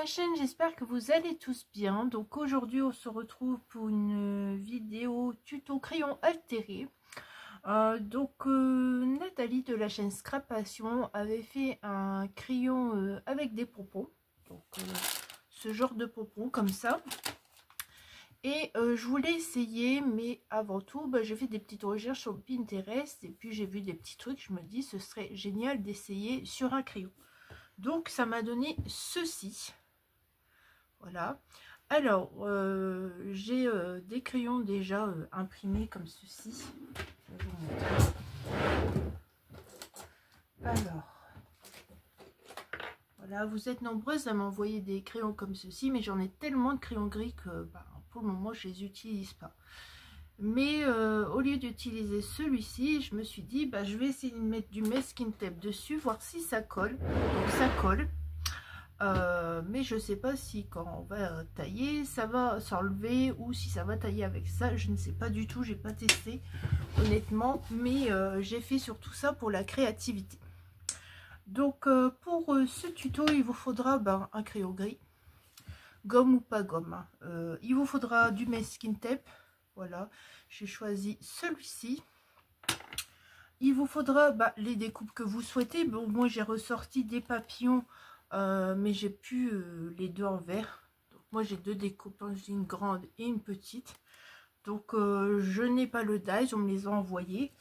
ma chaîne, j'espère que vous allez tous bien. Donc aujourd'hui on se retrouve pour une vidéo tuto crayon altéré. Nathalie de la chaîne Scrap Passion avait fait un crayon avec des pompons. Donc ce genre de pompons comme ça. Et je voulais essayer, mais avant tout j'ai fait des petites recherches sur Pinterest. Et puis j'ai vu des petits trucs, je me dis ce serait génial d'essayer sur un crayon. Donc ça m'a donné ceci. Voilà. Alors, j'ai des crayons déjà imprimés comme ceci. Je vais vous montrer. Alors, voilà, vous êtes nombreuses à m'envoyer des crayons comme ceci, mais j'en ai tellement de crayons gris que pour le moment, je les utilise pas. Mais au lieu d'utiliser celui-ci, je me suis dit, je vais essayer de mettre du masking tape dessus, voir si ça colle. Donc ça colle. Mais je sais pas si quand on va tailler ça va s'enlever ou si ça va tailler avec ça, je ne sais pas du tout, j'ai pas testé honnêtement, mais j'ai fait surtout ça pour la créativité. Donc pour ce tuto il vous faudra un crayon gris, gomme ou pas gomme, hein. Il vous faudra du masking tape, voilà, j'ai choisi celui-ci. Il vous faudra les découpes que vous souhaitez. Bon, moi j'ai ressorti des papillons, mais j'ai pu les deux en vert. Donc moi j'ai deux découpes, une grande et une petite. Donc je n'ai pas le dies, on me les a envoyés.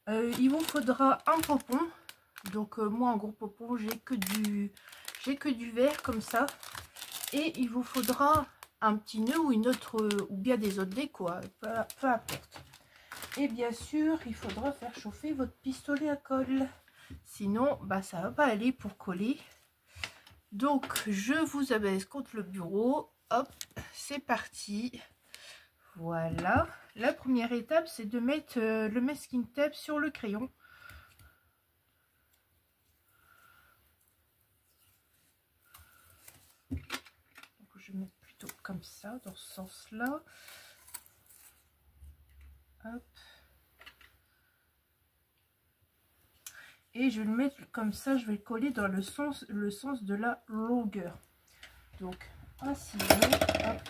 Il vous faudra un pompon. Donc moi en gros pompon j'ai que du vert comme ça. Et il vous faudra un petit nœud ou une autre ou bien des autres décos, peu importe. Et bien sûr, il faudra faire chauffer votre pistolet à colle. Sinon, ça va pas aller pour coller. Donc, je vous abaisse contre le bureau. Hop, c'est parti. Voilà. La première étape, c'est de mettre le masking tape sur le crayon. Donc, je vais mettre plutôt comme ça, dans ce sens-là. Hop. Et je vais le mettre comme ça, je vais le coller dans le sens de la longueur. Donc un ciseau, hop.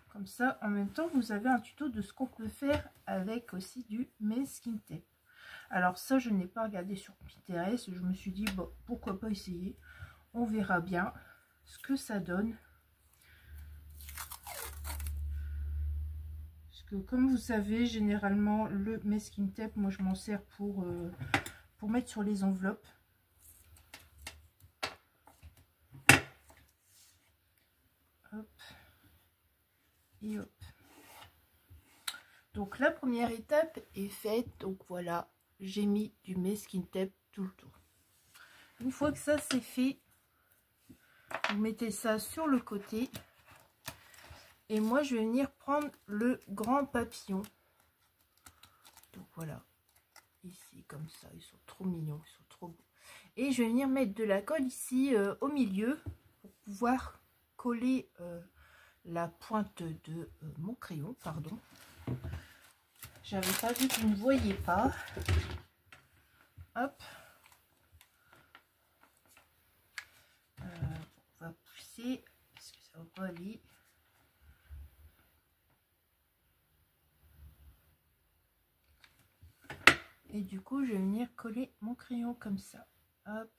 Comme ça, en même temps, vous avez un tuto de ce qu'on peut faire avec aussi du masking tape. Alors ça, je n'ai pas regardé sur Pinterest, je me suis dit, bon, pourquoi pas essayer. On verra bien ce que ça donne. Comme vous savez, généralement le masking tape, moi je m'en sers pour mettre sur les enveloppes. Hop. Et hop. Donc la première étape est faite. Donc voilà, j'ai mis du masking tape tout le tour. Une fois que ça c'est fait, vous mettez ça sur le côté. Et moi, je vais venir prendre le grand papillon. Donc voilà, ici comme ça, ils sont trop mignons, ils sont trop beaux. Et je vais venir mettre de la colle ici au milieu pour pouvoir coller la pointe de mon crayon, pardon. J'avais pas vu que vous ne voyez pas. Hop. On va pousser parce que ça va pas aller. Et du coup, je vais venir coller mon crayon comme ça. Hop.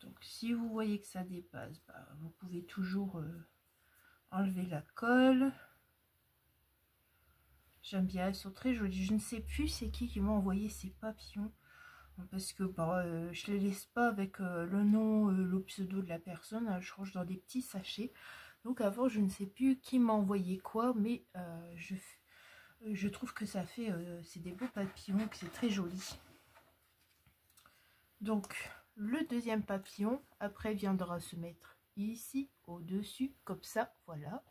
Donc, si vous voyez que ça dépasse, vous pouvez toujours enlever la colle. J'aime bien, elles sont très jolies. Je ne sais plus c'est qui m'a envoyé ces papillons. Parce que je les laisse pas avec le nom, le pseudo de la personne. Je range dans des petits sachets. Donc, avant, je ne sais plus qui m'a envoyé quoi. Mais je trouve que ça fait, c'est des beaux papillons, que c'est très joli. Donc, le deuxième papillon, après, viendra se mettre ici, au-dessus, comme ça, voilà.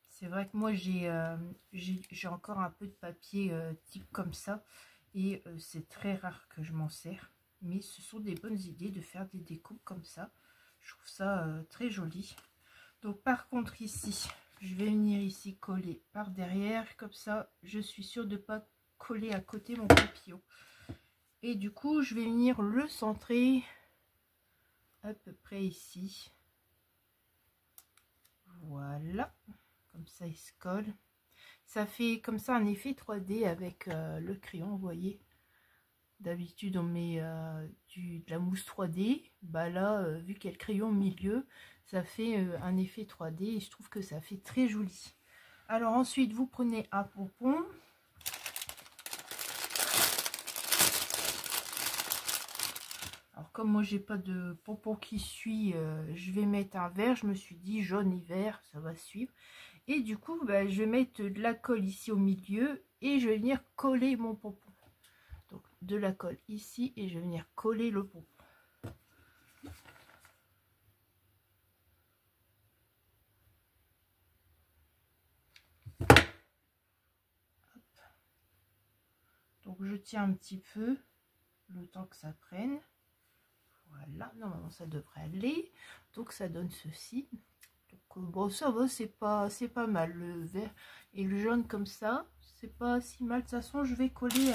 C'est vrai que moi, j'ai encore un peu de papier type comme ça. Et c'est très rare que je m'en sers. Mais ce sont des bonnes idées de faire des découpes comme ça. Je trouve ça très joli. Donc par contre ici, je vais venir ici coller par derrière, comme ça je suis sûre de ne pas coller à côté mon papillon. Et du coup je vais venir le centrer à peu près ici. Voilà, comme ça il se colle. Ça fait comme ça un effet 3D avec le crayon, vous voyez. D'habitude on met de la mousse 3D, bah là vu qu'il y a le crayon au milieu, ça fait un effet 3D et je trouve que ça fait très joli. Alors ensuite vous prenez un pompon. Alors comme moi j'ai pas de pompon qui suit, je vais mettre un vert. Je me suis dit jaune et vert, ça va suivre. Et du coup bah, je vais mettre de la colle ici au milieu et je vais venir coller mon pompon. Donc de la colle ici et je vais venir coller le pompon. Donc je tiens un petit peu le temps que ça prenne. Voilà, normalement ça devrait aller. Donc ça donne ceci. Donc bon, ça va, c'est pas mal. Le vert et le jaune comme ça, c'est pas si mal. De toute façon, je vais coller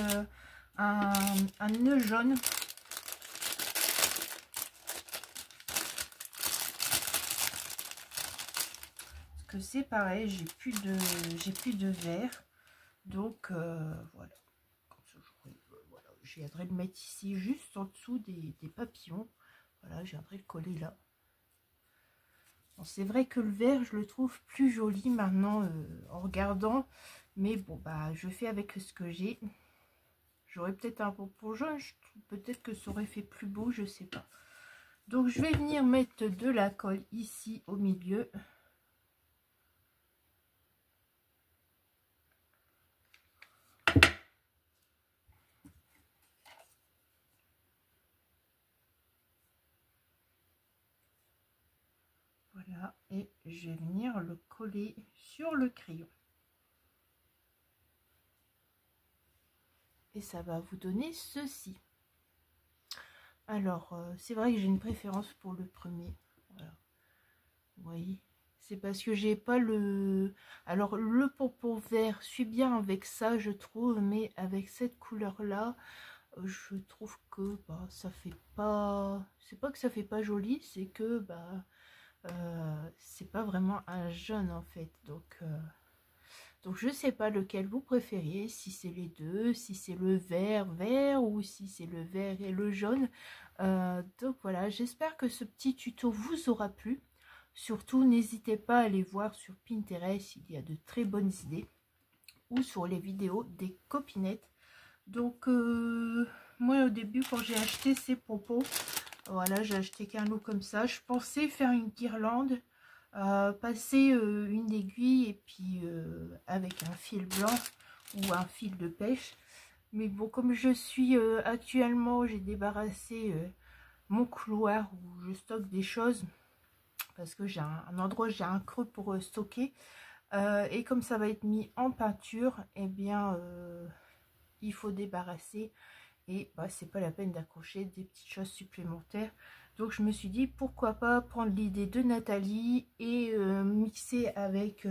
un nœud jaune. Parce que c'est pareil, j'ai plus de vert. Donc voilà. Voilà, je viendrai le mettre ici, juste en dessous des papillons. Voilà, je viendrai le coller là. Bon, c'est vrai que le vert, je le trouve plus joli maintenant en regardant. Mais bon, bah, je fais avec ce que j'ai. J'aurais peut-être un pompon jaune. Peut-être que ça aurait fait plus beau, je sais pas. Donc, je vais venir mettre de la colle ici au milieu. Voilà, et je vais venir le coller sur le crayon. Et ça va vous donner ceci. Alors, c'est vrai que j'ai une préférence pour le premier. Voilà. Vous voyez, c'est parce que j'ai pas le... Alors, le pompon vert suit bien avec ça, je trouve, mais avec cette couleur-là, je trouve que bah, ça fait pas... C'est pas que ça fait pas joli, c'est que bah, c'est pas vraiment un jaune en fait. Donc je sais pas lequel vous préfériez, si c'est les deux, si c'est le vert ou si c'est le vert et le jaune. Donc voilà, j'espère que ce petit tuto vous aura plu. Surtout, n'hésitez pas à aller voir sur Pinterest, il y a de très bonnes idées. Ou sur les vidéos des copinettes. Donc moi au début quand j'ai acheté ces pompons, voilà, j'ai acheté qu'un lot comme ça. Je pensais faire une guirlande. Passer une aiguille et puis avec un fil blanc ou un fil de pêche, mais bon, comme je suis actuellement, j'ai débarrassé mon couloir où je stocke des choses parce que j'ai un endroit, j'ai un creux pour stocker, et comme ça va être mis en peinture, et eh bien il faut débarrasser et bah, c'est pas la peine d'accrocher des petites choses supplémentaires. Donc je me suis dit pourquoi pas prendre l'idée de Nathalie et mixer avec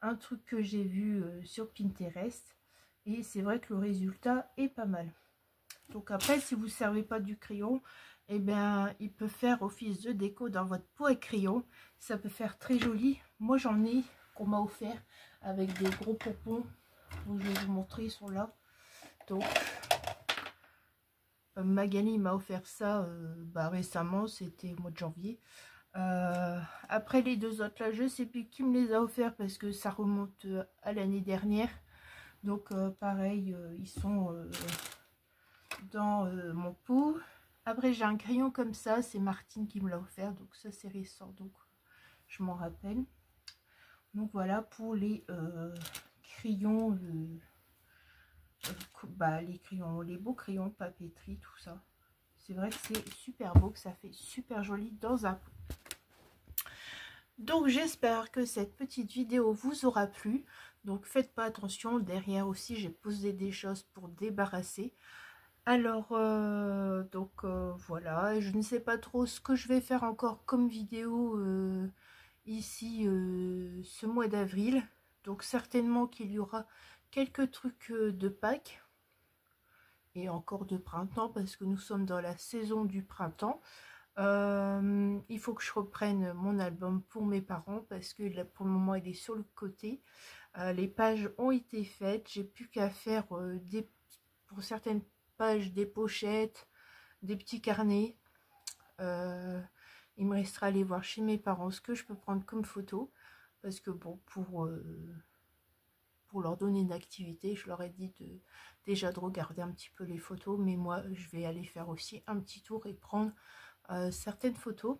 un truc que j'ai vu sur Pinterest. Et c'est vrai que le résultat est pas mal. Donc après, si vous ne servez pas du crayon, eh bien il peut faire office de déco dans votre pot à crayon. Ça peut faire très joli. Moi j'en ai qu'on m'a offert avec des gros pompons. Donc je vais vous montrer, ils sont là. Donc Magali m'a offert ça bah, récemment, c'était au mois de janvier. Après les deux autres là, je sais plus qui me les a offerts parce que ça remonte à l'année dernière. Donc pareil, ils sont dans mon pot. Après j'ai un crayon comme ça, c'est Martine qui me l'a offert, donc ça c'est récent, donc je m'en rappelle. Donc voilà pour les crayons. Bah, les crayons, les beaux crayons papeterie, tout ça. C'est vrai que c'est super beau, que ça fait super joli dans un pot. Donc j'espère que cette petite vidéo vous aura plu. Donc faites pas attention, derrière aussi j'ai posé des choses pour débarrasser. Alors voilà, je ne sais pas trop ce que je vais faire encore comme vidéo ici ce mois d'avril. Donc certainement qu'il y aura quelques trucs de Pâques et encore de printemps parce que nous sommes dans la saison du printemps. Il faut que je reprenne mon album pour mes parents parce que là, pour le moment il est sur le côté. Les pages ont été faites, j'ai plus qu'à faire pour certaines pages des pochettes, des petits carnets. Il me restera à aller voir chez mes parents ce que je peux prendre comme photo parce que bon, pour leur donner une activité, je leur ai dit déjà de regarder un petit peu les photos, mais moi je vais aller faire aussi un petit tour et prendre certaines photos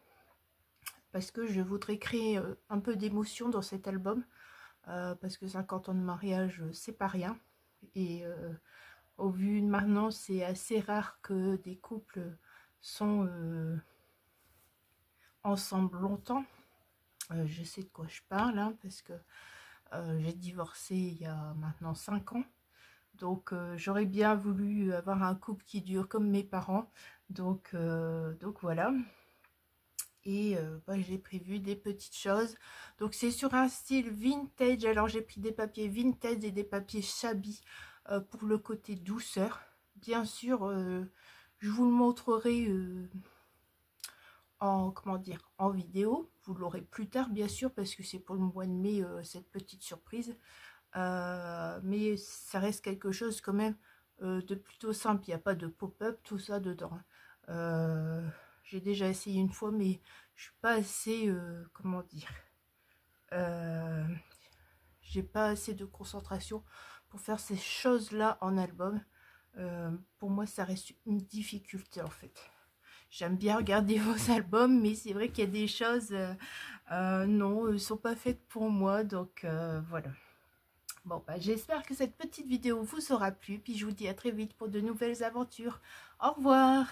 parce que je voudrais créer un peu d'émotion dans cet album parce que 50 ans de mariage c'est pas rien et au vu de maintenant c'est assez rare que des couples sont ensemble longtemps. Je sais de quoi je parle hein, parce que j'ai divorcé il y a maintenant 5 ans. Donc j'aurais bien voulu avoir un couple qui dure comme mes parents. Donc voilà. Et j'ai prévu des petites choses. Donc c'est sur un style vintage. Alors j'ai pris des papiers vintage et des papiers shabby pour le côté douceur. Bien sûr, je vous le montrerai en vidéo. Vous l'aurez plus tard bien sûr parce que c'est pour le mois de mai cette petite surprise. Mais ça reste quelque chose quand même de plutôt simple. Il n'y a pas de pop-up, tout ça dedans. J'ai déjà essayé une fois, mais je suis pas assez, j'ai pas assez de concentration pour faire ces choses-là en album. Pour moi, ça reste une difficulté en fait. J'aime bien regarder vos albums, mais c'est vrai qu'il y a des choses, non, ne sont pas faites pour moi, donc voilà. Bon, j'espère que cette petite vidéo vous aura plu, puis je vous dis à très vite pour de nouvelles aventures. Au revoir!